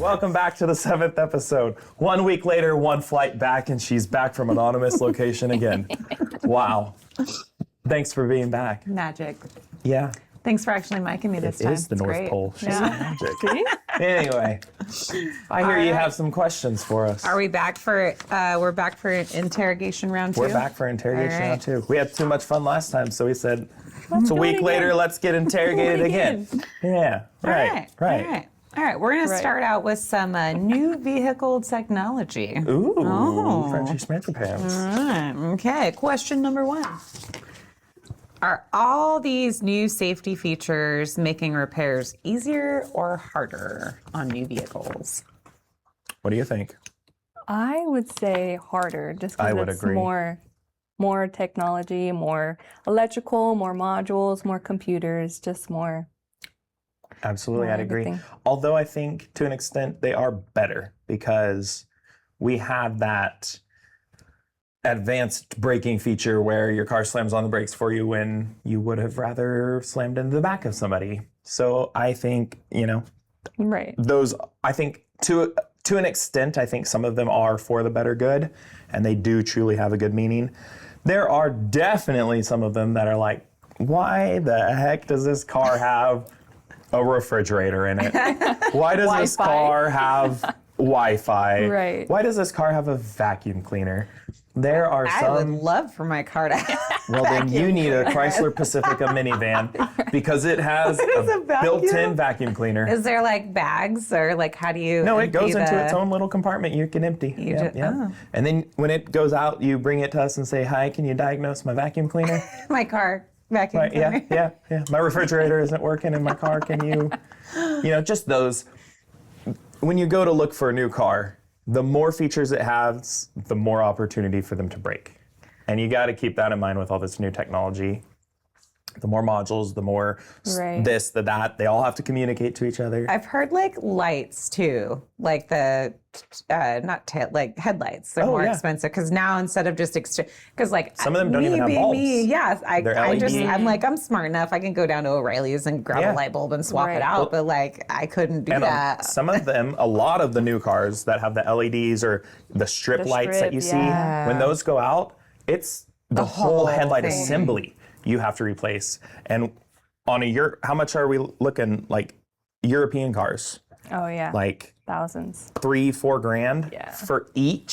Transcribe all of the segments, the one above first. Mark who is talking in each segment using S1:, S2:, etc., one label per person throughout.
S1: Welcome back to the 7th episode. 1 week later, one flight back, and she's back from anonymous location again. Wow. Thanks for being back.
S2: Magic.
S1: Yeah.
S2: Thanks for actually micing me this time.
S1: It is the North
S2: great.
S1: Pole. She's
S2: Yeah.
S1: so magic. Anyway, I hear you have some questions for us.
S2: Are we back for, we're back for interrogation round 2?
S1: We're back for interrogation
S2: All right.
S1: round 2. We had too much fun last time, so we said, it's a
S2: do it
S1: week
S2: again.
S1: later, let's get interrogated again. Yeah, right.
S2: All right, we're going to start out with some new vehicle technology.
S1: Ooh, Frenchy Smancher Pants.
S2: All right, okay, question number 1. Are all these new safety features making repairs easier or harder on new vehicles?
S1: What do you think?
S3: I would say harder, just
S1: I
S3: because
S1: would
S3: it's
S1: agree.
S3: more technology, more electrical, more modules, more computers, just more.
S1: Absolutely,
S3: More
S1: I'd agree.
S3: everything.
S1: Although I think to an extent they are better because we have that advanced braking feature where your car slams on the brakes for you when you would have rather slammed into the back of somebody. So I think,
S3: Right.
S1: those, I think to an extent, I think some of them are for the better good and they do truly have a good meaning. There are definitely some of them that are like, why the heck does this car have a refrigerator in it? Why does this
S2: Wi-Fi.
S1: car have Wi-Fi?
S3: Right.
S1: Why does this car have a vacuum cleaner? There are
S2: I would
S1: some.
S2: love for my car to have
S1: Well, then you need a Chrysler Pacifica minivan because it has a built-in vacuum cleaner.
S2: Is there like bags or like how do you?
S1: No, it goes
S2: empty
S1: into its own little compartment you can empty.
S2: oh.
S1: And then when it goes out, you bring it to us and say, hi, can you diagnose my vacuum cleaner?
S2: My car vacuum
S1: Right,
S2: cleaner.
S1: yeah. My refrigerator isn't working in my car. Can you, just those. When you go to look for a new car, the more features it has, the more opportunity for them to break. And you got to keep that in mind with all this new technology. The more modules, the more
S3: Right.
S1: this, the that, they all have to communicate to each other.
S2: I've heard like lights too, like the like headlights. They're more
S1: yeah.
S2: expensive because now instead of just because like
S1: Some of them don't
S2: me
S1: even have
S2: being
S1: bulbs.
S2: me, yes,
S1: They're
S2: I'm
S1: LED.
S2: I'm smart enough. I can go down to O'Reilly's and grab
S1: Yeah.
S2: a light bulb and swap it
S3: Right.
S2: out, but like I couldn't do
S1: And
S2: that.
S1: some of them, a lot of the new cars that have the LEDs or the strip
S3: The
S1: lights that
S3: strip,
S1: you see,
S3: yeah.
S1: when those go out, it's the whole
S2: whole
S1: headlight
S2: thing.
S1: assembly you have to replace. And on how much are we looking like European cars?
S3: Oh yeah.
S1: Like
S3: Thousands.
S1: $3-4 grand
S3: Yeah.
S1: for each?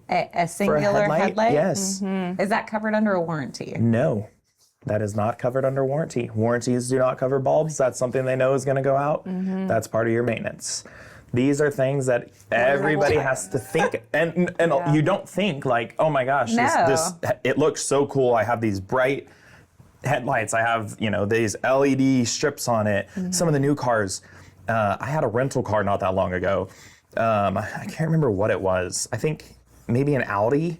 S2: A singular headlight?
S1: Yes.
S2: Is that covered under a warranty?
S1: No, that is not covered under warranty. Warranties do not cover bulbs. That's something they know is going to go out. That's part of your maintenance. These are things that everybody has to think, and you don't think like, oh my gosh, this it looks so cool. I have these bright headlights. I have these LED strips on it. Some of the new cars. I had a rental car not that long ago. I can't remember what it was. I think maybe an Audi,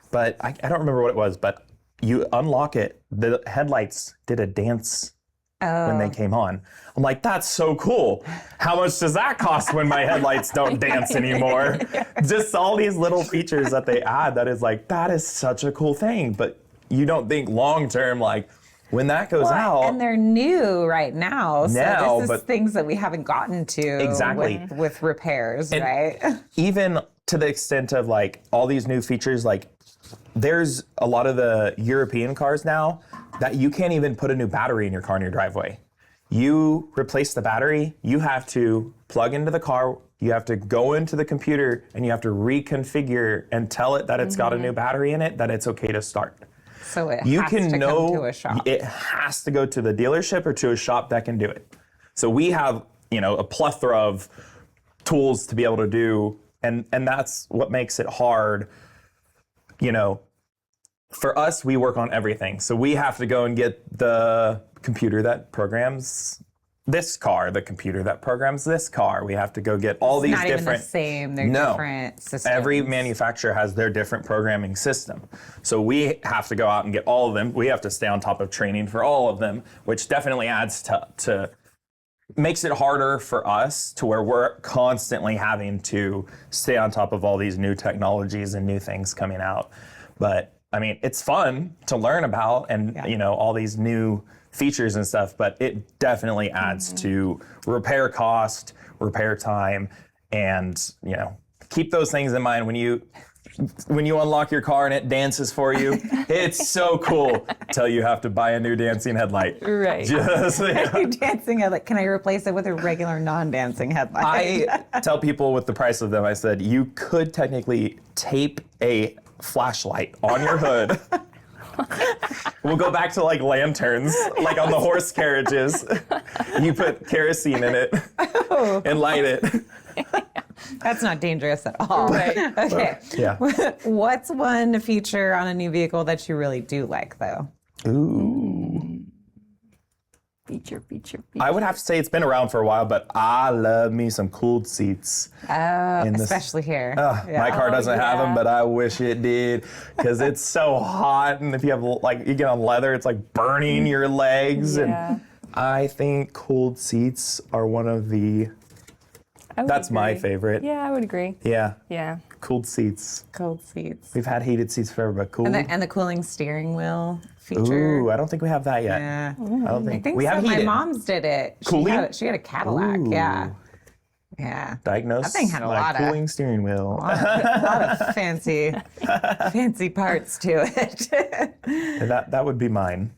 S1: but I don't remember what it was. But you unlock it, the headlights did a dance when they came on. I'm like, that's so cool. How much does that cost when my headlights don't dance anymore? Just all these little features that they add that is like, that is such a cool thing. But you don't think long term, like, when that goes out.
S2: And they're new right now. So this is
S1: but
S2: things that we haven't gotten to
S1: Exactly.
S2: with repairs, right?
S1: even to the extent of like all these new features, like there's a lot of the European cars now that you can't even put a new battery in your car in your driveway. You replace the battery, you have to plug into the car, you have to go into the computer and you have to reconfigure and tell it that it's got a new battery in it, that it's okay to start.
S2: So it
S1: You
S2: has
S1: can
S2: to
S1: know
S2: come to a shop.
S1: it has to go to the dealership or to a shop that can do it. So we have, a plethora of tools to be able to do, and that's what makes it hard. For us, we work on everything. So we have to go and get the computer that programs this car, the computer that programs this car. We have to go get all these
S2: Not
S1: different.
S2: even the same. They're
S1: No.
S2: different systems.
S1: Every manufacturer has their different programming system. So we have to go out and get all of them. We have to stay on top of training for all of them, which definitely adds to makes it harder for us to where we're constantly having to stay on top of all these new technologies and new things coming out. But I mean, it's fun to learn about and all these new features and stuff, but it definitely adds to repair cost, repair time, And, keep those things in mind when you unlock your car and it dances for you. It's so cool till you have to buy a new dancing headlight.
S3: Right.
S2: Dancing headlight. Can I replace it with a regular non-dancing headlight?
S1: I tell people with the price of them, I said, you could technically tape a flashlight on your hood. We'll go back to like lanterns, like on the horse carriages. You put kerosene in it and light it.
S2: That's not dangerous at all.
S3: Right.
S2: Okay.
S1: Yeah.
S2: What's one feature on a new vehicle that you really do like, though?
S1: Ooh.
S3: Feature.
S1: I would have to say it's been around for a while, but I love me some cooled seats.
S2: Especially here.
S1: My car doesn't have them, but I wish it did because it's so hot. And if you have you get on leather, it's like burning your legs.
S3: Yeah.
S1: And I think cooled seats are one of the. That's my favorite.
S3: Yeah, I would agree.
S1: Yeah.
S3: Yeah.
S1: Cooled seats.
S2: Cold seats.
S1: We've had heated seats forever, but cool.
S2: And the cooling steering wheel feature.
S1: Ooh, I don't think we have that yet.
S2: Yeah.
S1: I don't think,
S2: I think
S1: we
S2: so.
S1: have heated.
S2: My mom's did it.
S1: Cooling?
S2: She had a Cadillac.
S1: Ooh.
S2: Yeah. Yeah.
S1: Diagnosed
S2: That thing had a lot of
S1: cooling steering wheel.
S2: a lot of fancy parts to it.
S1: That would be mine.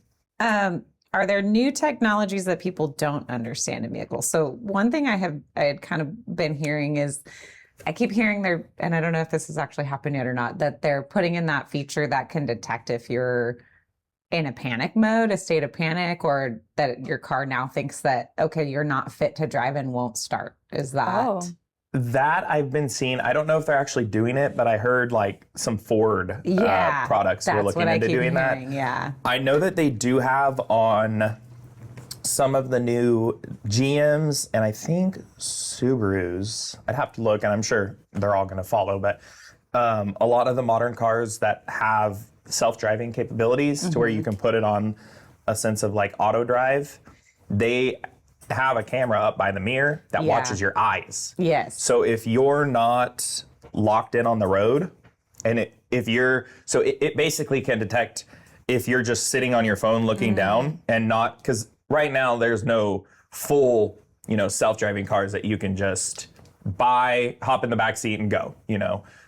S2: Are there new technologies that people don't understand in vehicles? So one thing I had kind of been hearing is, I keep hearing and I don't know if this has actually happened yet or not, that they're putting in that feature that can detect if you're in a panic mode, a state of panic, or that your car now thinks that, okay, you're not fit to drive and won't start. Is that?
S3: Oh.
S1: That I've been seeing. I don't know if they're actually doing it, but I heard like some Ford products were looking into doing that.
S2: Yeah.
S1: I know that they do have on some of the new GMs and I think Subarus. I'd have to look, and I'm sure they're all going to follow, but a lot of the modern cars that have self-driving capabilities to where you can put it on a sense of like auto drive, they have a camera up by the mirror that watches your eyes.
S2: Yes.
S1: So if you're not locked in on the road, and it basically can detect if you're just sitting on your phone looking down and not, because right now there's no full, self-driving cars that you can just buy, hop in the back seat and go.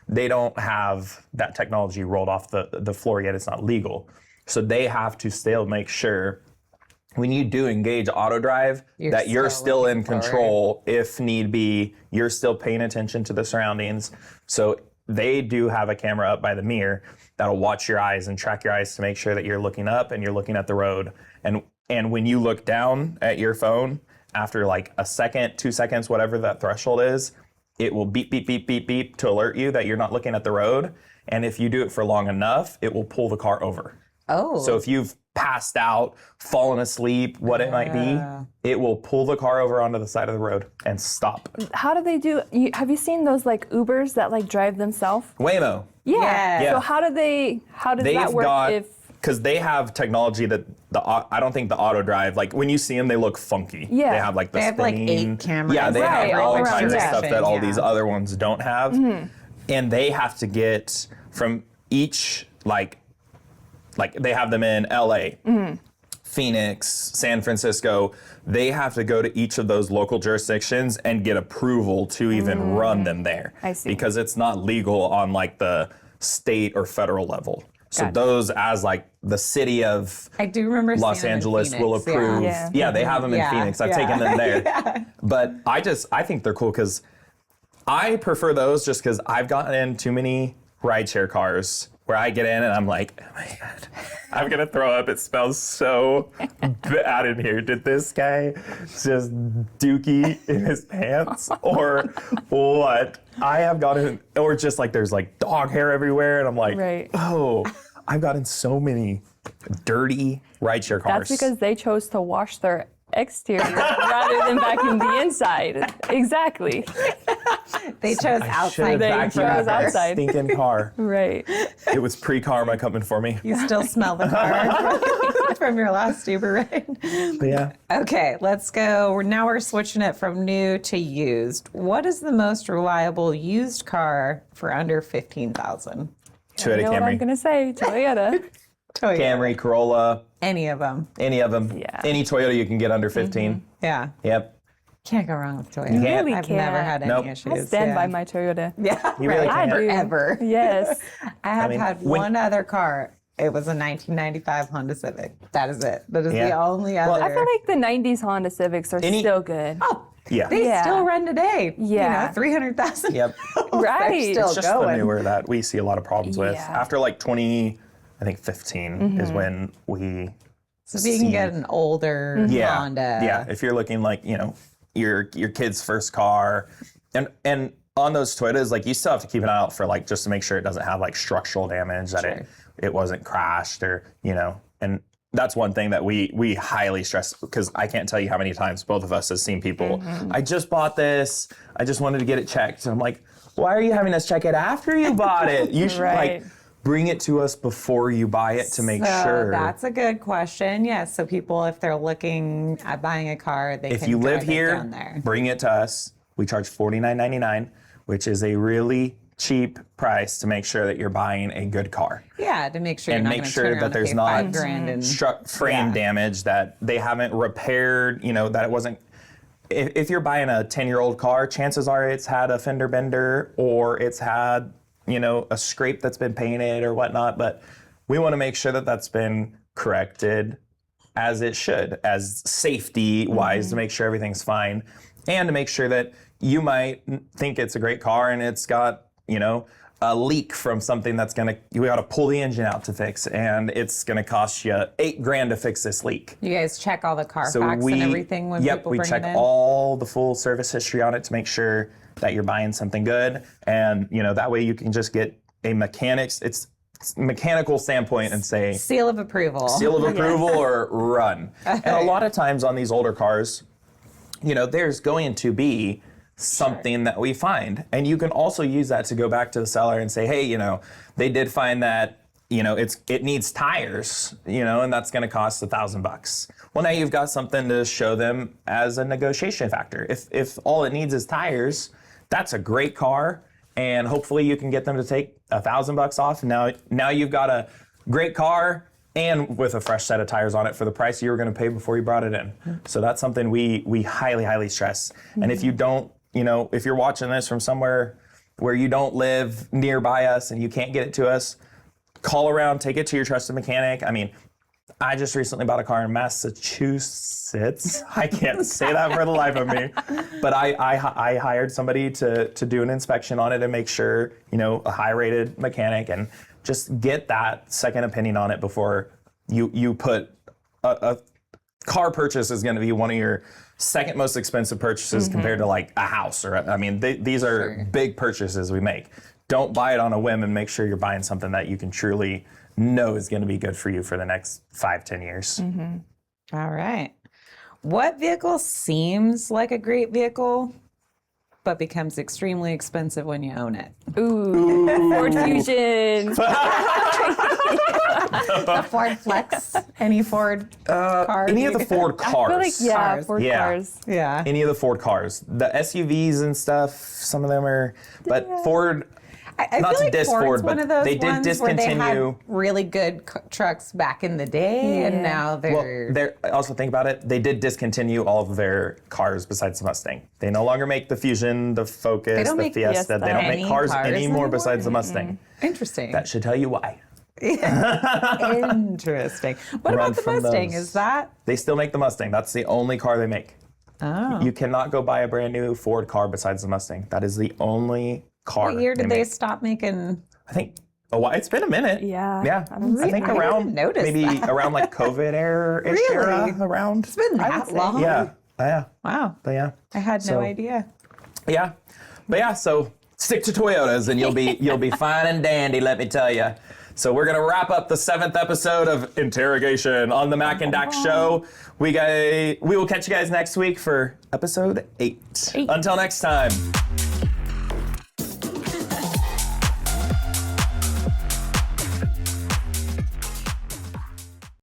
S1: They don't have that technology rolled off the floor yet. It's not legal. So they have to still make sure when you do engage auto drive, that you're still in control if need be. You're still paying attention to the surroundings. So they do have a camera up by the mirror that'll watch your eyes and track your eyes to make sure that you're looking up and you're looking at the road. And when you look down at your phone, after like a second, 2 seconds, whatever that threshold is, it will beep, beep, beep, beep, beep to alert you that you're not looking at the road. And if you do it for long enough, it will pull the car over.
S2: Oh.
S1: So if you've passed out, fallen asleep, what it might be, it will pull the car over onto the side of the road and stop.
S3: How do they do? Have you seen those like Ubers that like drive themselves?
S1: Waymo.
S3: Yeah. So how does that work
S1: because they have technology that I don't think the auto drive, like when you see them, they look funky.
S3: Yeah.
S1: They have like the
S2: have
S1: spinning.
S2: like 8 cameras.
S1: Yeah, they
S3: Right,
S1: have all
S3: all
S1: kinds of
S3: around.
S1: stuff that all
S2: Yeah.
S1: these other ones don't have. And they have to get from each, like they have them in LA, Phoenix, San Francisco. They have to go to each of those local jurisdictions and get approval to even run them there.
S3: I see.
S1: Because it's not legal on like the state or federal level. So
S3: Gotcha.
S1: those, as like the city of
S2: I do remember
S1: Los
S2: seeing them in
S1: Angeles will
S2: Phoenix,
S1: approve.
S3: Yeah.
S1: Yeah, they have them in
S2: Yeah.
S1: Phoenix. I've
S2: Yeah.
S1: taken them there. But I think they're cool because I prefer those just because I've gotten in too many rideshare cars where I get in and I'm like, oh my God, I'm gonna throw up. It smells so bad in here. Did this guy just dookie in his pants or what? I have gotten, or just like there's like dog hair everywhere and I'm like,
S3: Right.
S1: oh, I've gotten so many dirty rideshare cars.
S3: That's because they chose to wash their exterior rather than vacuum the inside. Exactly.
S2: They chose
S1: I
S2: outside.
S1: should've
S3: They
S1: vacuumed
S3: chose
S1: that
S3: outside.
S1: stinking car.
S3: Right.
S1: It was pre-karma coming for me.
S2: You still smell the car from your last Uber ride.
S1: But yeah.
S2: Okay, let's go. Now we're switching it from new to used. What is the most reliable used car for under 15,000?
S1: Toyota
S3: You know what I'm
S1: Camry.
S3: gonna say? Toyota.
S2: Toyota.
S1: Camry, Corolla,
S2: Any of them.
S1: any of them.
S3: Yeah.
S1: Any Toyota you can get under 15.
S2: Yeah.
S1: Yep.
S2: Can't go wrong with Toyota.
S1: You can't.
S3: Really
S2: I've
S3: can't.
S2: never had any
S1: Nope.
S2: issues.
S3: I stand by my Toyota.
S2: Yeah,
S1: You really
S2: right.
S1: can't.
S3: I do.
S2: Forever.
S3: Yes.
S2: I have
S1: mean,
S2: had
S1: when-
S2: one other car. It was a 1995 Honda Civic. That is it. That is
S1: Yeah.
S2: the only other.
S3: I feel like the 90s Honda Civics are still good.
S2: Oh,
S1: Yeah.
S2: they
S3: Yeah.
S2: still run today.
S3: Yeah.
S2: You know, 300,000.
S1: Yep.
S3: Right.
S2: They're still
S1: It's just
S2: going.
S1: the newer that we see a lot of problems with.
S3: Yeah.
S1: After like 2015 is when we
S2: So if you can get an older Honda.
S1: Yeah, if you're looking like, your kid's first car, and on those Toyotas, like you still have to keep an eye out for like just to make sure it doesn't have like structural damage, that it wasn't crashed or and that's one thing that we highly stress, because I can't tell you how many times both of us have seen people, I just bought this, I just wanted to get it checked. And I'm like, why are you having us check it after you bought it? You should
S3: Right.
S1: like bring it to us before you buy it to make sure.
S2: That's a good question. Yes. So people, if they're looking at buying a car, they
S1: If
S2: can
S1: you live
S2: drive it
S1: here,
S2: down there.
S1: bring it to us. We charge $49.99, which is a really cheap price to make sure that you're buying a good car.
S2: Yeah, to make sure
S1: And
S2: you're not
S1: make
S2: gonna
S1: sure
S2: turn
S1: that
S2: around and
S1: there's
S2: pay
S1: not
S2: $5,000 and
S1: frame damage, that they haven't repaired, that it wasn't. If you're buying a 10-year-old car, chances are it's had a fender bender or it's had, a scrape that's been painted or whatnot. But we want to make sure that that's been corrected as it should, as safety-wise, to make sure everything's fine, and to make sure that you might think it's a great car and it's got, a leak from something that's you got to pull the engine out to fix, and it's going to cost you $8,000 to fix this leak.
S2: You guys check all the Carfax and everything when people
S1: we
S2: bring
S1: check
S2: it in?
S1: all the full service history on it to make sure that you're buying something good, and that way you can just get a mechanical standpoint and say
S2: Seal of approval.
S1: seal of approval or run. And a lot of times on these older cars, there's going to be something that we find, and you can also use that to go back to the seller and say, hey, they did find that it needs tires, and that's going to cost $1,000. Well, now you've got something to show them as a negotiation factor. If all it needs is tires, that's a great car, and hopefully you can get them to take $1,000 off. Now you've got a great car and with a fresh set of tires on it for the price you were going to pay before you brought it in. So that's something we highly, highly stress. And if you don't, if you're watching this from somewhere where you don't live nearby us and you can't get it to us, call around, take it to your trusted mechanic. I mean, I just recently bought a car in Massachusetts. I can't say that for the life of me. But I hired somebody to do an inspection on it and make sure, a high-rated mechanic, and just get that second opinion on it before you put a car purchase is going to be one of your second most expensive purchases compared to like a house these are big purchases we make. Don't buy it on a whim, and make sure you're buying something that you can truly know is going to be good for you for the next 5-10 years.
S2: All right. What vehicle seems like a great vehicle but becomes extremely expensive when you own it?
S3: Ooh. Ford Fusion.
S2: The Ford Flex? Any Ford car?
S1: Any of the Ford
S3: I
S1: cars.
S3: feel like,
S2: Cars.
S3: Ford
S1: Yeah.
S3: cars.
S2: Yeah.
S1: Any of the Ford cars. The SUVs and stuff, some of them are, but Ford,
S2: I
S1: not
S2: feel
S1: to
S2: like
S1: diss
S2: Ford's
S1: Ford,
S2: one
S1: but
S2: of those
S1: they did
S2: ones where they had
S1: discontinue.
S2: really good trucks back in the day, and now they're...
S1: Also think about it, they did discontinue all of their cars besides the Mustang. They no longer make the Fusion, the Focus,
S2: don't
S1: the
S2: make
S1: Fiesta. They don't
S2: any
S1: make cars
S2: cars
S1: anymore
S2: anymore?
S1: besides the Mustang.
S2: Interesting.
S1: That should tell you why.
S2: Interesting. What
S1: Run
S2: about the
S1: from
S2: Mustang?
S1: those.
S2: Is that...
S1: They still make the Mustang. That's the only car they make.
S2: Oh.
S1: You cannot go buy a brand new Ford car besides the Mustang. That is the only car.
S2: What year did they
S1: make.
S2: stop making...
S1: I think it's been a minute.
S3: Yeah.
S1: Yeah. I think
S2: I didn't
S1: around
S2: notice
S1: maybe
S2: that.
S1: around like COVID era
S2: Really?
S1: around.
S2: It's been that long?
S1: Yeah. Yeah.
S2: Wow.
S1: But yeah.
S2: I had no
S1: So-
S2: idea.
S1: Yeah. But yeah, so stick to Toyotas and you'll be fine and dandy, let me tell you. So we're going to wrap up the 7th episode of Interrogation on the Mak and Dak Show. We will catch you guys next week for episode 8. Until next time.